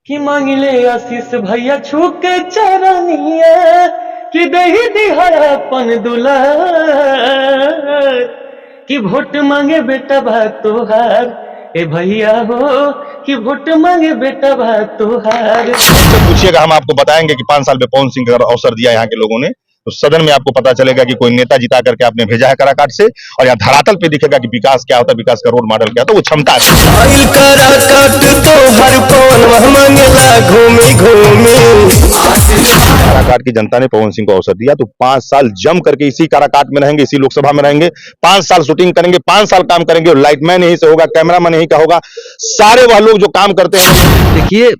कि मांगिले आशीष भैया छू के चरनिया कि दही दिहापन दुलार कि वोट मांगे बेटा बा तोहार ए भैया हो कि वोट मांगे बेटा बा तोहार। तो पूछिएगा, हम आपको बताएंगे कि 5 साल में पवन सिंह का अवसर दिया यहाँ के लोगों ने, तो सदन में आपको पता चलेगा कि कोई नेता जिता करके आपने भेजा है काराकाट से, और यहाँ धरातल पे दिखेगा कि विकास क्या होता है, विकास का रोल मॉडल क्या होता है, वो क्षमता काराकाट की जनता ने पवन सिंह को अवसर दिया, तो 5 साल जम करके इसी काराकाट में रहेंगे, इसी लोकसभा में रहेंगे, 5 साल शूटिंग करेंगे, 5 साल काम करेंगे, और लाइटमैन यहीं से होगा, कैमरामैन यहीं का होगा, सारे वह लोग जो काम करते हैं। देखिए,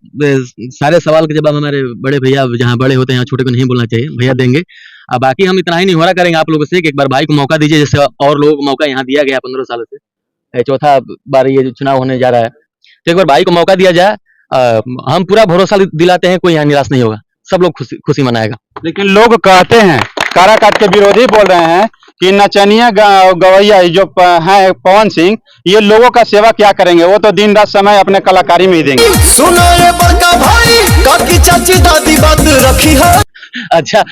सारे सवाल के जवाब हमारे बड़े भैया जहाँ बड़े होते हैं यहाँ छोटे को नहीं बोलना चाहिए, भैया देंगे। अब बाकी हम इतना ही नहीं हो रहा करेंगे आप लोगों से कि एक बार भाई को मौका दीजिए, जैसे और लोगों को मौका यहाँ दिया गया 15 सालों से, चौथा बार ये चुनाव होने जा रहा है, तो एक बार भाई को मौका दिया जाए। हम पूरा भरोसा दिलाते हैं, कोई यहाँ निराश नहीं होगा, सब लोग खुशी मनाएगा। लेकिन लोग कहते हैं, काराकाट के विरोधी बोल रहे हैं कि नचनिया गवैया जो है पवन सिंह, ये लोगों का सेवा क्या करेंगे, वो तो दिन रात समय अपने कलाकारी में ही देंगे। सुनो रे बड़का भाई, काकी चाची दादी बात रखी है। अच्छा,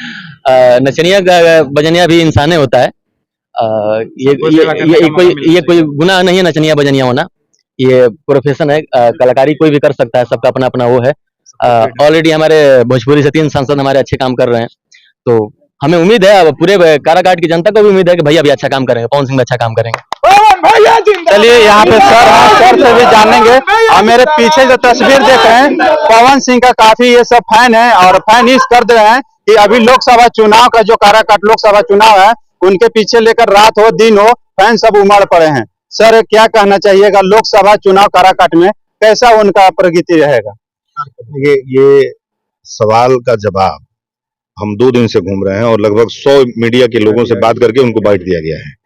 नचनिया बजनिया भी इंसाने होता है। ये कोई गुनाह नहीं है नचनिया बजनिया होना, ये प्रोफेशन है, कलाकारी कोई भी कर सकता है, सबका अपना अपना वो है। ऑलरेडी हमारे भोजपुरी से 3 सांसद हमारे अच्छे काम कर रहे हैं, तो हमें उम्मीद है, पूरे काराकाट की जनता को भी उम्मीद है कि भैया भी अच्छा काम करेंगे, पवन सिंह भी अच्छा काम करेंगे। चलिए यहाँ पे सर से भी जानेंगे, और मेरे पीछे जो तस्वीर देख रहे हैं, पवन सिंह का काफी ये सब फैन है, और फैन इस कर दे रहे हैं कि अभी लोकसभा चुनाव का जो काराकाट लोकसभा चुनाव है, उनके पीछे लेकर रात हो दिन हो फैन सब उमड़ पड़े हैं। सर, क्या कहना चाहिएगा, लोकसभा चुनाव काराकाट में कैसा उनका प्रगति रहेगा? ये सवाल का जवाब हम 2 दिन से घूम रहे हैं, और लगभग 100 मीडिया के लोगों से बात करके उनको बाइट दिया गया है।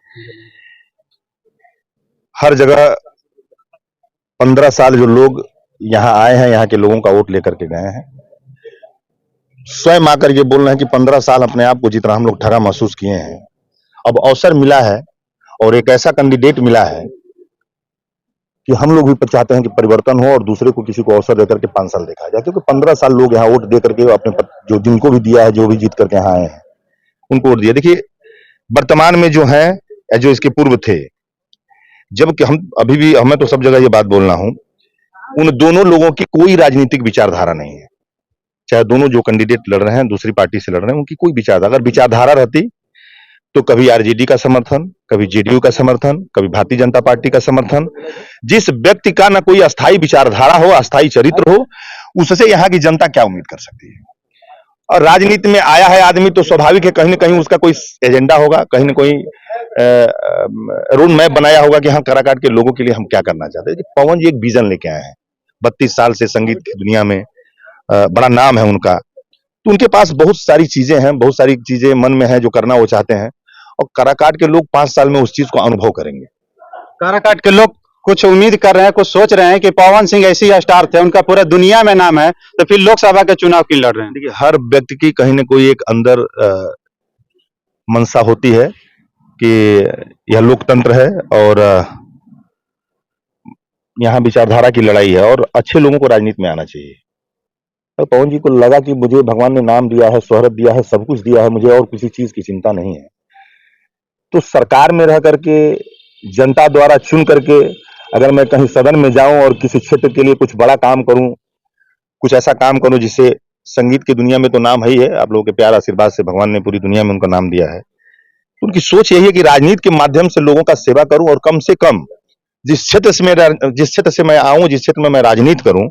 हर जगह 15 साल जो लोग यहाँ आए हैं, यहाँ के लोगों का वोट लेकर के गए हैं, स्वयं आकर ये बोल रहे हैं कि 15 साल अपने आप को जितना हम लोग ठगा महसूस किए हैं, अब अवसर मिला है और एक ऐसा कैंडिडेट मिला है कि हम लोग भी चाहते हैं कि परिवर्तन हो और दूसरे को किसी को अवसर देकर के 5 साल देखा जाए, क्योंकि 15 साल लोग यहाँ वोट दे करके अपने जो जिनको भी दिया है, जो भी जीत करके यहाँ आए हैं, उनको वोट दिया। देखिए, वर्तमान में जो है या जो इसके पूर्व थे, जबकि हम अभी भी, हमें तो सब जगह ये बात बोलना हूं, उन दोनों लोगों की कोई राजनीतिक विचारधारा नहीं है। चाहे दोनों जो कैंडिडेट लड़ रहे हैं, दूसरी पार्टी से लड़ रहे हैं, उनकी कोई विचारधारा, अगर विचारधारा रहती तो कभी आरजेडी का समर्थन, कभी जेडीयू का समर्थन, कभी भारतीय जनता पार्टी का समर्थन। जिस व्यक्ति का ना कोई अस्थायी विचारधारा हो, अस्थायी चरित्र हो, उससे यहाँ की जनता क्या उम्मीद कर सकती है? और राजनीति में आया है आदमी तो स्वाभाविक है कहीं ना कहीं उसका कोई एजेंडा होगा, कहीं ना कोई रोड मैप बनाया होगा कि हाँ, काराकाट के लोगों के लिए हम क्या करना चाहते हैं। पवन जी एक विजन लेके आए हैं, 32 साल से संगीत की दुनिया में बड़ा नाम है उनका, तो उनके पास बहुत सारी चीजें हैं, बहुत सारी चीजें मन में है जो करना वो चाहते हैं, और काराकाट के लोग 5 साल में उस चीज को अनुभव करेंगे। काराकाट के लोग कुछ उम्मीद कर रहे हैं, कुछ सोच रहे हैं कि पवन सिंह ऐसी स्टार थे, उनका पूरा दुनिया में नाम है, तो फिर लोकसभा के चुनाव क्यों लड़ रहे हैं? देखिए, हर व्यक्ति की कहीं ना कोई एक अंदर मनसा होती है कि यह लोकतंत्र है और यहाँ विचारधारा की लड़ाई है, और अच्छे लोगों को राजनीति में आना चाहिए। और पवन जी को लगा कि मुझे भगवान ने नाम दिया है, शोहरत दिया है, सब कुछ दिया है, मुझे और किसी चीज की चिंता नहीं है, तो सरकार में रह करके जनता द्वारा चुन करके अगर मैं कहीं सदन में जाऊं और किसी क्षेत्र के लिए कुछ बड़ा काम करूं, कुछ ऐसा काम करूं जिससे संगीत की दुनिया में तो नाम है ही है, आप लोगों के प्यार आशीर्वाद से भगवान ने पूरी दुनिया में उनका नाम दिया है, तो उनकी सोच यही है कि राजनीति के माध्यम से लोगों का सेवा करूं, और कम से कम जिस क्षेत्र से मैं आऊं, जिस क्षेत्र में मैं राजनीति करूं,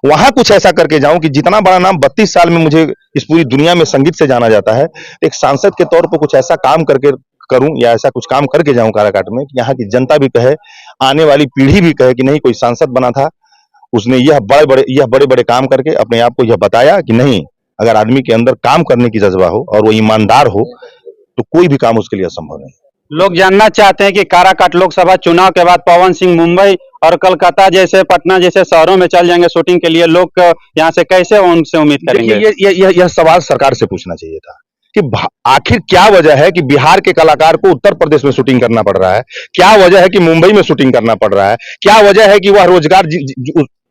वहां कुछ ऐसा करके जाऊं कि जितना बड़ा नाम 32 साल में मुझे इस पूरी दुनिया में संगीत से जाना जाता है, एक सांसद के तौर पर कुछ ऐसा काम करके करूं या ऐसा कुछ काम करके जाऊं काराकाट में कि यहाँ की जनता भी कहे, आने वाली पीढ़ी भी कहे कि नहीं, कोई सांसद बना था, उसने यह बड़े बड़े काम करके अपने आप को यह बताया कि नहीं, अगर आदमी के अंदर काम करने की जज्बा हो और वो ईमानदार हो तो कोई भी काम उसके लिए असंभव नहीं। लोग जानना चाहते हैं कि काराकाट लोकसभा चुनाव के बाद पवन सिंह मुंबई और कलकत्ता जैसे, पटना जैसे शहरों में चल जाएंगे शूटिंग के लिए, लोग यहाँ से कैसे उनसे उम्मीद करेंगे? यह सवाल सरकार से पूछना चाहिए था कि आखिर क्या वजह है कि बिहार के कलाकार को उत्तर प्रदेश में शूटिंग करना पड़ रहा है, क्या वजह है कि मुंबई में शूटिंग करना पड़ रहा है, क्या वजह है कि वह रोजगार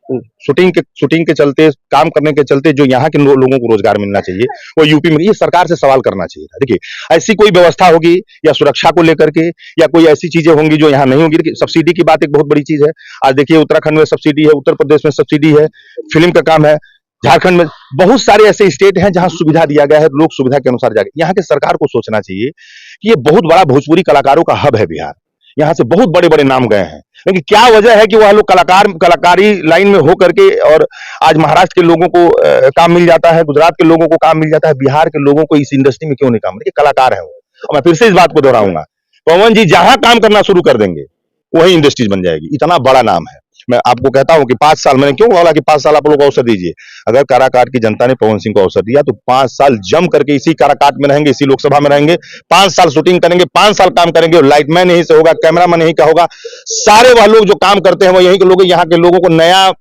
शूटिंग के चलते, काम करने के चलते जो यहाँ के लोगों को रोजगार मिलना चाहिए वो यूपी में, ये सरकार से सवाल करना चाहिए था। देखिए ऐसी कोई व्यवस्था होगी या सुरक्षा को लेकर के या कोई ऐसी चीजें होंगी जो यहाँ नहीं होंगी। देखिए सब्सिडी की बात एक बहुत बड़ी चीज है। आज देखिए उत्तराखंड में सब्सिडी है, उत्तर प्रदेश में सब्सिडी है, फिल्म का काम है, झारखंड में बहुत सारे ऐसे स्टेट हैं जहां सुविधा दिया गया है, लोग सुविधा के अनुसार जाएंगे। यहाँ के सरकार को सोचना चाहिए कि ये बहुत बड़ा भोजपुरी कलाकारों का हब है बिहार, यहाँ से बहुत बड़े बड़े नाम गए हैं, लेकिन क्या वजह है कि वह लोग कलाकारी लाइन में हो करके और आज महाराष्ट्र के लोगों को काम मिल जाता है, गुजरात के लोगों को काम मिल जाता है, बिहार के लोगों को इस इंडस्ट्री में क्यों नहीं काम? देखिए कलाकार है वो। और मैं फिर से इस बात को दोहराऊंगा, पवन जी जहां काम करना शुरू कर देंगे वही इंडस्ट्रीज बन जाएगी, इतना बड़ा नाम है। मैं आपको कहता हूं कि 5 साल, मैंने क्यों बोला कि 5 साल आप लोग अवसर दीजिए। अगर काराकाट की जनता ने पवन सिंह को अवसर दिया तो 5 साल जम करके इसी काराकाट में रहेंगे, इसी लोकसभा में रहेंगे, 5 साल शूटिंग करेंगे, 5 साल काम करेंगे और लाइटमैन यहीं से होगा, कैमरामैन यहीं का होगा, सारे वह लोग जो काम करते हैं वो यहीं के लोग, यहाँ के लोगों को नया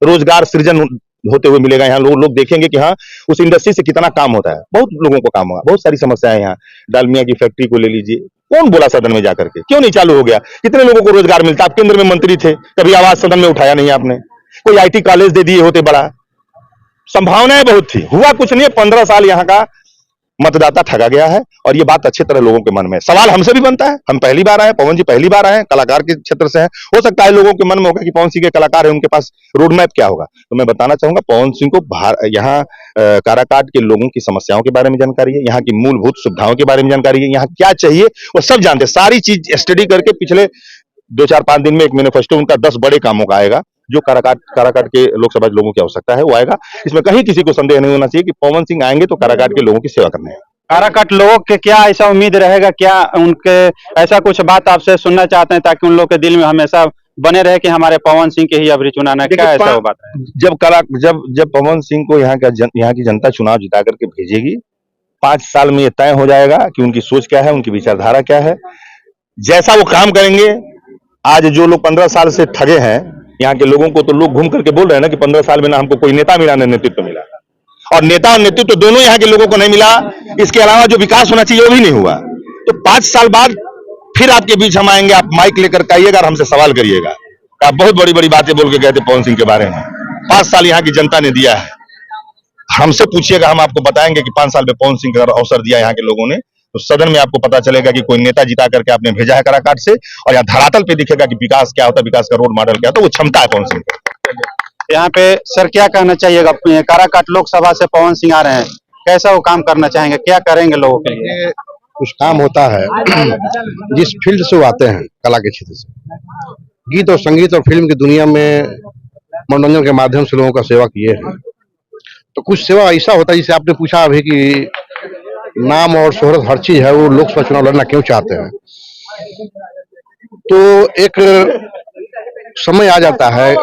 रोजगार सृजन होते हुए मिलेगा। यहाँ लोग देखेंगे कि हाँ उस इंडस्ट्री से कितना काम होता है, बहुत लोगों को काम होगा। बहुत सारी समस्याएं यहाँ, डालमिया की फैक्ट्री को ले लीजिए, कौन बोला सदन में जाकर के, क्यों नहीं चालू हो गया? कितने लोगों को रोजगार मिलता? आप केंद्र में मंत्री थे, कभी आवाज सदन में उठाया नहीं आपने। कोई आईटी कॉलेज दे दिए होते, बड़ा संभावनाएं बहुत थी, हुआ कुछ नहीं। 15 साल यहाँ का मतदाता ठगा गया है और ये बात अच्छी तरह लोगों के मन में। सवाल हमसे भी बनता है, हम पहली बार आए, पवन जी पहली बार आए, कलाकार के क्षेत्र से हैं, हो सकता है लोगों के मन में होगा कि पवन सिंह के कलाकार है, उनके पास रोड मैप क्या होगा। तो मैं बताना चाहूंगा पवन सिंह को यहाँ काराकाट के लोगों की समस्याओं के बारे में जानकारी है, यहाँ की मूलभूत सुविधाओं के बारे में जानकारी है, यहाँ क्या चाहिए वो सब जानते हैं। सारी चीज स्टडी करके पिछले 2-4-5 दिन में एक मैनिफेस्टो उनका 10 बड़े कामों का आएगा जो काराकाट के लोकसभा लोगों की आवश्यकता है वो आएगा। इसमें कहीं किसी को संदेह नहीं होना चाहिए कि पवन सिंह आएंगे तो काराकाट के लोगों की सेवा करने हैं। काराकाट लोगों के क्या ऐसा उम्मीद रहेगा, क्या उनके ऐसा कुछ बात आपसे सुनना चाहते हैं ताकि उन लोगों के दिल में हमेशा बने रहे कि हमारे पवन सिंह के ही अभी चुनाना है? क्या ऐसा वो बात है? जब पवन सिंह को यहाँ की जनता चुनाव जिता करके भेजेगी, 5 साल में ये तय हो जाएगा कि उनकी सोच क्या है, उनकी विचारधारा क्या है, जैसा वो काम करेंगे। आज जो लोग 15 साल से ठगे हैं यहाँ के लोगों को, तो लोग घूम करके बोल रहे हैं ना कि 15 साल में ना हमको कोई नेता मिला, ना नेतृत्व मिला, और नेता और नेतृत्व दोनों यहाँ के लोगों को नहीं मिला। इसके अलावा जो विकास होना चाहिए वो भी नहीं हुआ। तो 5 साल बाद फिर आपके बीच हम आएंगे, आप माइक लेकर के आइएगा और हमसे सवाल करिएगा। आप बहुत बड़ी बड़ी बातें बोल के गए थे पवन सिंह के बारे में, 5 साल यहाँ की जनता ने दिया है, हमसे पूछिएगा, हम आपको बताएंगे कि 5 साल में पवन सिंह का अवसर दिया यहाँ के लोगों ने। तो सदन में आपको पता चलेगा कि कोई नेता जिता करके आपने भेजा है काराकाट से, और यहाँ धरातल पे दिखेगा कि विकास क्या होता है, विकास का रोड मॉडल क्या होता है, वो क्षमता है पवन सिंह की। यहाँ पे सर क्या कहना चाहिएगा? काराकाट लोकसभा से पवन सिंह आ रहे हैं, कैसा वो काम करना चाहेंगे, क्या करेंगे लोगों के लिए? कुछ काम होता है जिस फील्ड से वो आते हैं, कला के क्षेत्र से, गीत और संगीत और फिल्म की दुनिया में मनोरंजन के माध्यम से लोगों का सेवा किए हैं, तो कुछ सेवा ऐसा होता है जिसे आपने पूछा अभी कि नाम और शोहरत हर चीज है, वो लोकसभा चुनाव लड़ना क्यों चाहते हैं। तो एक समय आ जाता है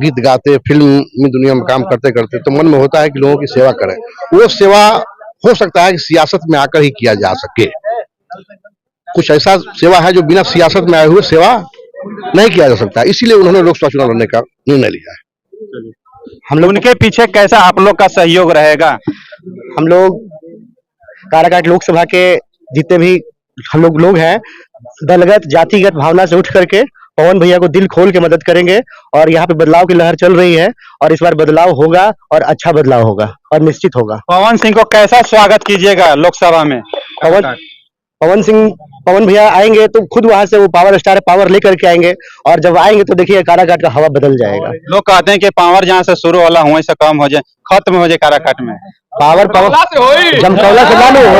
गीत गाते, फिल्म दुनिया में काम करते करते, तो मन में होता है कि लोगों की सेवा करें। वो सेवा हो सकता है कि सियासत में आकर ही किया जा सके। कुछ ऐसा सेवा है जो बिना सियासत में आए हुए सेवा नहीं किया जा सकता, इसीलिए उन्होंने लोकसभा चुनाव लड़ने का निर्णय लिया है। हम लोग उनके पीछे कैसा आप लोग का सहयोग रहेगा? हम लोग काराकाट लोकसभा के जितने भी हम लोग हैं, दलगत जातिगत भावना से उठ करके पवन भैया को दिल खोल के मदद करेंगे, और यहाँ पे बदलाव की लहर चल रही है और इस बार बदलाव होगा और अच्छा बदलाव होगा और निश्चित होगा। पवन सिंह को कैसा स्वागत कीजिएगा लोकसभा में? पवन भैया आएंगे तो खुद वहां से वो पावर स्टार पावर लेकर के आएंगे, और जब आएंगे तो देखिए काराकाट का हवा बदल जाएगा। लोग कहते हैं कि पावर जहाँ से शुरू होला वहीं से कम हो जाए, खत्म हो जाए काराकाट में। पावर जमकौला से लालू हो।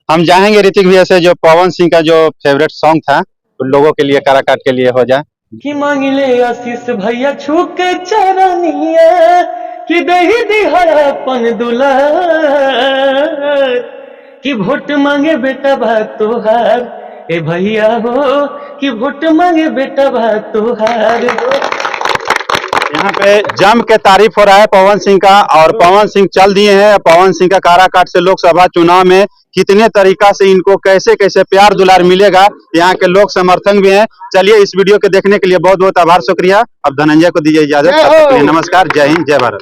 हम चाहेंगे ऋतिक भैया से जो पवन सिंह का जो फेवरेट सॉन्ग था तो लोगों के लिए, काराकाट के लिए हो जाए। कि मांगले आशीष भैया छूक चरनिया, कि दही दिहापन दुलार, कि वोट मांगे बेटा बा तोहार, ए भैया हो कि वोट मांगे बेटा बा तोहार। यहाँ पे जम के तारीफ हो रहा है पवन सिंह का, और पवन सिंह चल दिए हैं। पवन सिंह का काराकाट से लोकसभा चुनाव में कितने तरीका से इनको कैसे कैसे प्यार दुलार मिलेगा, यहाँ के लोग समर्थन भी हैं। चलिए इस वीडियो के देखने के लिए बहुत बहुत आभार, शुक्रिया। अब धनंजय को दीजिए इजाजत। नमस्कार, जय हिंद, जय भारत।